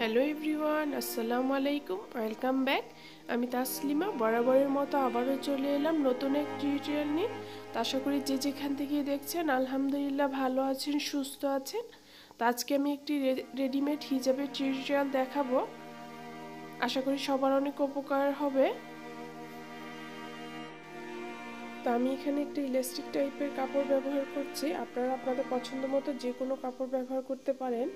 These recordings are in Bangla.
हेलो एवरीवन अस्सलामु आलाइकुम वेलकम बैक আমি তাসলিমা বরাবরের মতো আবারো চলে এলাম নতুন এক টিউটোরিয়াল নিয়ে। আশা করি যে যেখান থেকে দেখছেন আলহামদুলিল্লাহ ভালো আছেন সুস্থ আছেন। তো আজকে আমি একটি রেডিমেড হিজাবের টিউটোরিয়াল দেখাবো। আশা করি সবার অনেক উপকার হবে। তো আমি এখানে একটা ইলাস্টিক টাইপের কাপড় ব্যবহার করছি। আপনারা আপনাদের পছন্দমতো যে কোনো কাপড় ব্যবহার করতে পারেন।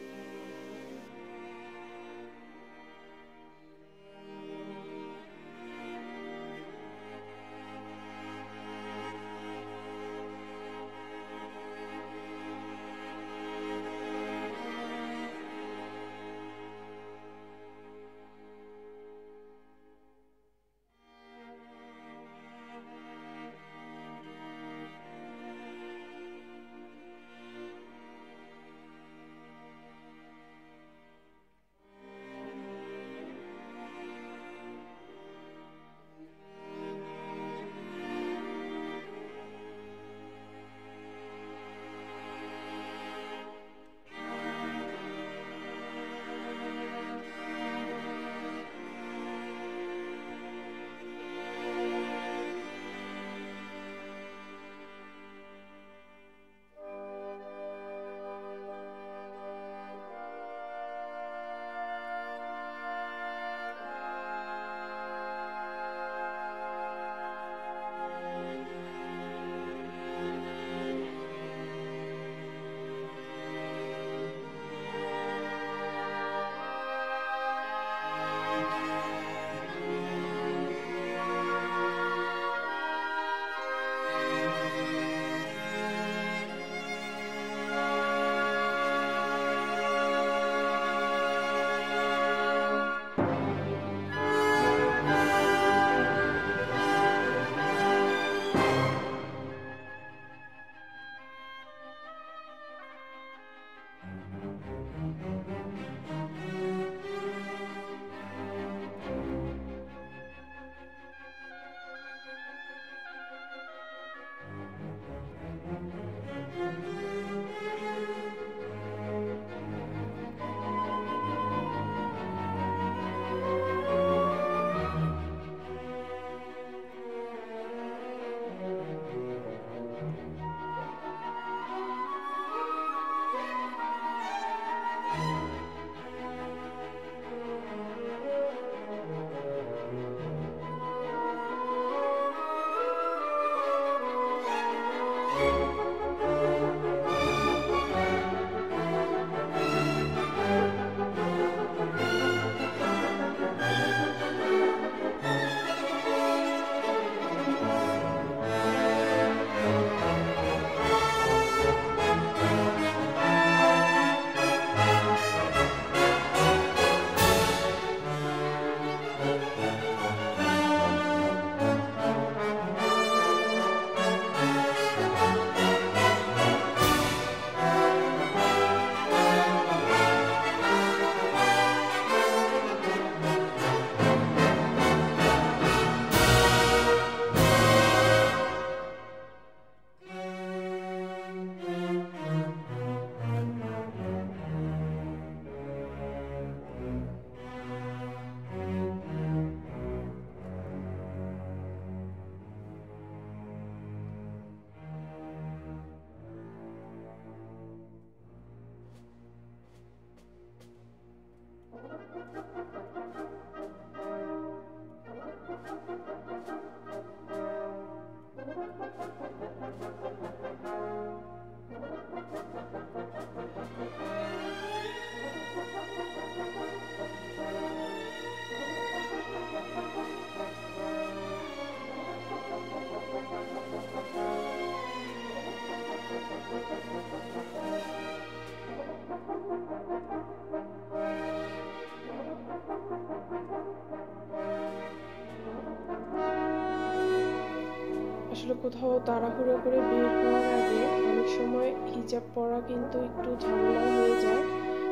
আসলে কোথাও তাড়াহুড়ো করে বের হওয়ার আগে অনেক সময় হিজাব পরা কিন্তু একটু ঝামেলা হয়ে যায়।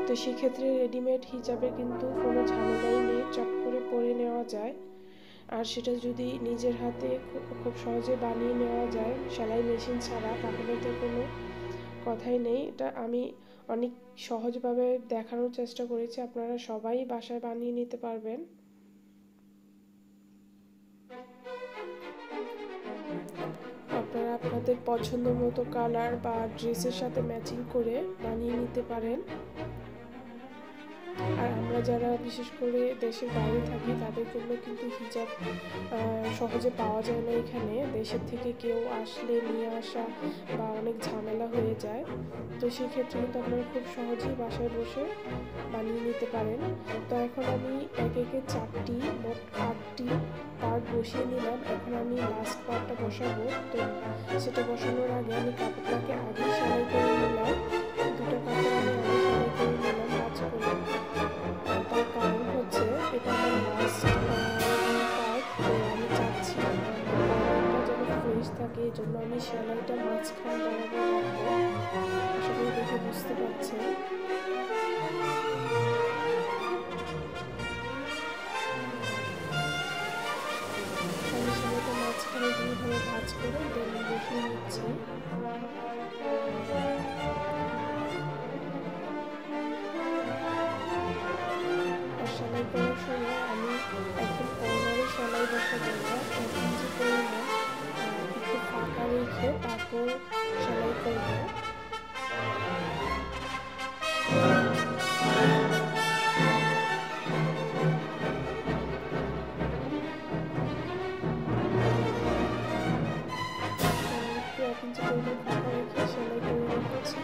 তো সেক্ষেত্রে রেডিমেড হিজাবে কিন্তু কোনো ঝামেলাই নেই, চট করে পরে নেওয়া যায়। আর সেটা যদি নিজের হাতে খুব সহজে বানিয়ে নেওয়া যায় সেলাই মেশিন ছাড়া, তাহলে তো কোনো কথাই নেই। এটা আমি অনেক সহজভাবে দেখানোর চেষ্টা করেছি, আপনারা সবাই বাসায় বানিয়ে নিতে পারবেন। আপনারা আপনাদের পছন্দ মতো কালার বা ড্রেসের সাথে ম্যাচিং করে বানিয়ে নিতে পারেন। আর আমরা যারা বিশেষ করে দেশের বাইরে থাকি তাদের জন্য কিন্তু হিজাব সহজে পাওয়া যায় না এখানে। দেশের থেকে কেউ আসলে নিয়ে আসা বা অনেক ঝামেলা হয়ে যায়, তো সেক্ষেত্রে কিন্তু আপনারা খুব সহজেই বাসায় বসে বানিয়ে নিতে পারেন। তো এখন আমি একে 4টি মোট 8টি পার্ট বসিয়ে নিলাম। এখন আমি লাস্ট পার্টটা বসাবো। তো সেটা বসানোর আগে আমি কাপড়টাকে আগে সেলাই করে নিলাম। দুটো কাপড় আমি আগে সেলাই করে নিলাম ভাঁজ করে। তার কারণ হচ্ছে এটা আমার লাস্ট পার্ট, তো আমি চাচ্ছি কাপড়টা যেন ফ্রেশ থাকে, এই জন্য আমি সেলাইটা মাঝখান বরাবর রাখবো। আশা করি দেখে বুঝতে পারছেন। আমি সেলাইটা মাঝখানে দুইভাবে ভাঁজ করে দেন বসিয়ে নিচ্ছি। সেলাই করার সময় আমি একদম কর্নারে সেলাই বসাবো না, 1 ইঞ্চি পরিমাণ একটু ফাঁকা রেখে তারপর সেলাই করবো। একটু 1 ইঞ্চি পরিমাণ ফাঁকা রেখে সেলাই করে রেখেছি।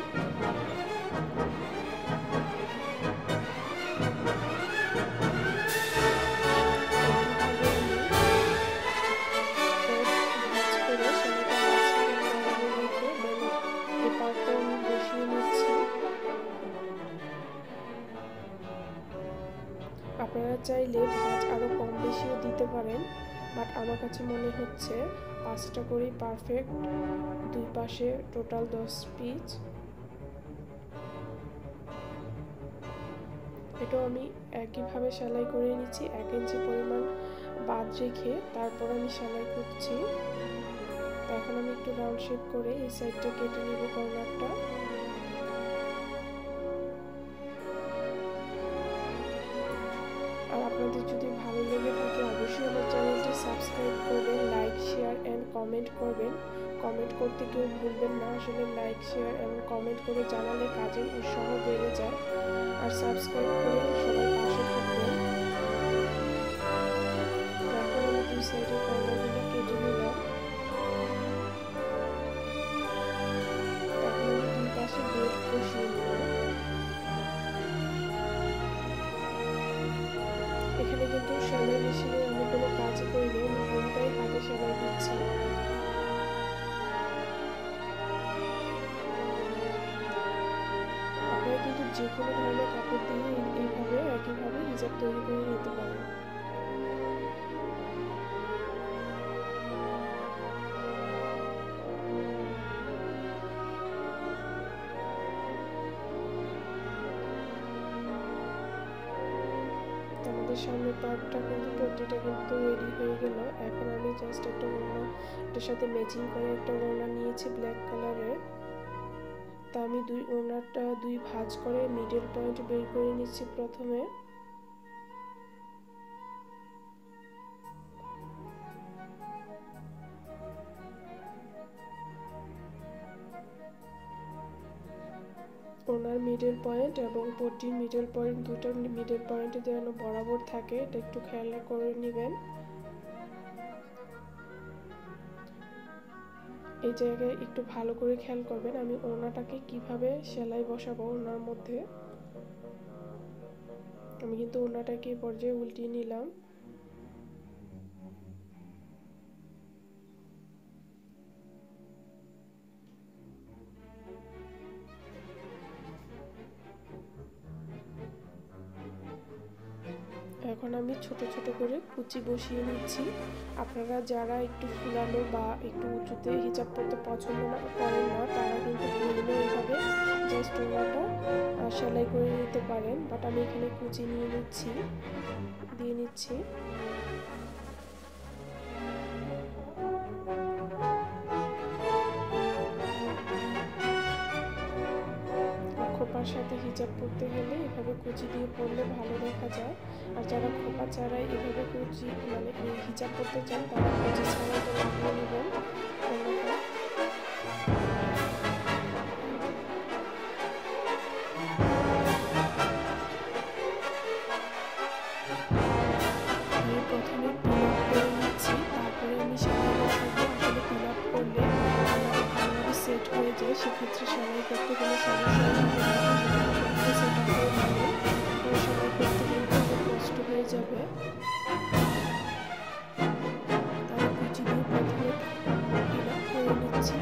আপনারা চাইলে ভাঁজ আরও কম বেশিও দিতে পারেন, বাট আমার কাছে মনে হচ্ছে 5টা করেই পারফেক্ট। দুই পাশে টোটাল 10 পিচ। এটাও আমি একইভাবে সেলাই করে নিচ্ছি, 1 ইঞ্চি পরিমাণ বাদ রেখে তারপর আমি সেলাই করছি। তো এখন আমি একটু রাউন্ড শেপ করে এই সাইডটা কেটে নিব কর্নারটা। আর আপনাদের যদি ভালো লেগে থাকে অবশ্যই আমার চ্যানেলটি সাবস্ক্রাইব করবেন, লাইক শেয়ার অ্যান্ড কমেন্ট করবেন। কমেন্ট করতে কেউ ভুলবেন না, আসলে লাইক শেয়ার এবং কমেন্ট করে জানালে কাজের উৎসাহ বেড়ে যায়। আর সাবস্ক্রাইব করে সবাই পাশে থাকবেন। এখন আমি দুই সাইডের কর্নারগুলো কেটে নিলাম। এখন আমি দুই পাশে বেল্ট বসিয়ে নিলাম। এখানে কিন্তু সেলাই মেশিনে আমি কোনো কাজ করিনি, আমি পুরোটাই হাতে সেলাই দিচ্ছি। আপনারা কিন্তু যে কোনো ধরনের কাপড় দিয়ে এইভাবে একইভাবে হিজাব তৈরি করে নিতে পারেন। আমাদের সামনের পার্টটা কিন্তু টোটিটা কিন্তু রেডি হয়ে গেল। এখন আমি জাস্ট একটা ওড়না, এটার সাথে ম্যাচিং করে একটা ওড়না নিয়েছি ব্ল্যাক কালারের। তা আমি ওড়নাটা দুই ভাঁজ করে মিডল পয়েন্ট বের করে নিচ্ছি প্রথমে। ওনার মিডল পয়েন্ট এবং পট্টির মিডল পয়েন্ট, দুটোর মিডল পয়েন্টে যেন বরাবর থাকে এটা একটু খেয়াল করে নেবেন। এই জায়গায় একটু ভালো করে খেয়াল করবেন আমি ওড়নাটাকে কিভাবে সেলাই বসাবো। ওড়নার মধ্যে আমি কিন্তু ওড়নাটাকে পর্যায়ে উল্টিয়ে নিলাম। এখন আমি ছোট ছোট করে কুচি বসিয়ে নিচ্ছি। আপনারা যারা একটু ফুলানো বা একটু উঁচুতে হিজাব পরতে পছন্দ করেন না তারা কিন্তু প্লেনে এইভাবে জাস্ট ওড়নাটা সেলাই করে নিতে পারেন, বাট আমি এখানে কুচি দিয়ে নিচ্ছি। খোপার সাথে হিজাব পরতে গেলে এভাবে কুচি দিয়ে পরলে ভালো দেখা যায়। আর যারা খোপা ছাড়াই এভাবে কুচি মানে হিজাব পরতে চান তারা কুচি ছাড়াই তো লাগিয়ে নেবেন। আমি প্রথমে পিন আপ করে নিচ্ছি, তারপরে আমি সেলাই বসাবো। আসলে পিন আপ করলে ভালোভাবে সেট হয়ে যায়, সেক্ষেত্রে সেলাই করতে কোনো সমস্যা হবে সেট আপ করে নেবেন, সেলাই করতে কিন্তু অনেক কষ্ট হয়ে যাবে। তাই কুচি দিয়ে প্রথমে পিন আপ করে নিচ্ছি।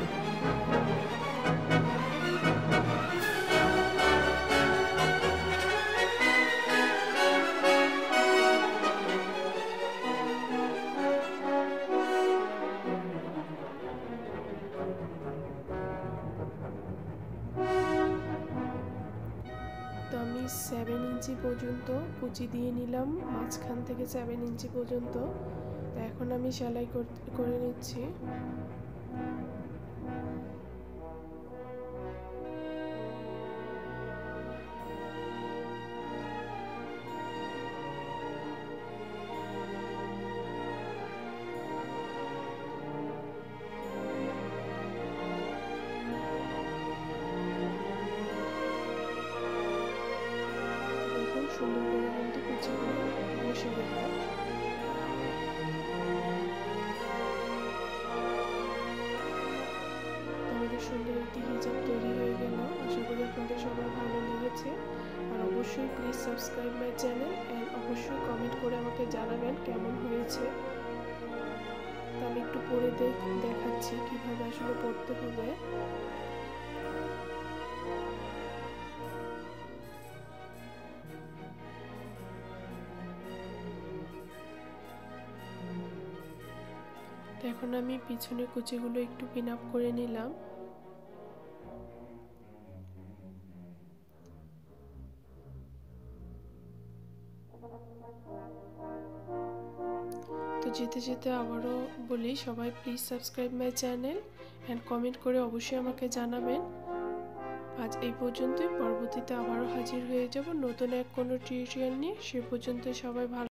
তো আমি 7 ইঞ্চি পর্যন্ত কুচি দিয়ে নিলাম, মাঝখান থেকে 7 ইঞ্চি পর্যন্ত। তো এখন আমি সেলাই করে নিচ্ছি। সুন্দর করে কিন্তু কুচিগুলো বসে গেল। আমাদের সুন্দর একটি হিজাব তৈরি হয়ে গেল। আশা করি আপনাদের সবার ভালো লেগেছে। আর অবশ্যই please subscribe my channel and অবশ্যই কমেন্ট করে আমাকে জানাবেন কেমন হয়েছে। তা আমি একটু পরে দেখাচ্ছি কিভাবে আসলে পড়তে হবে। তো এখন আমি পিছনের কুচিগুলো একটু পিন আপ করে নিলাম। তো যেতে যেতে আবারও বলি, সবাই please subscribe my channel and comment করে অবশ্যই আমাকে জানাবেন। আজ এই পর্যন্তই, পরবর্তীতে আবারও হাজির হয়ে যাব নতুন এক কোনো টিউটোরিয়াল নিয়ে। সে পর্যন্ত সবাই ভালো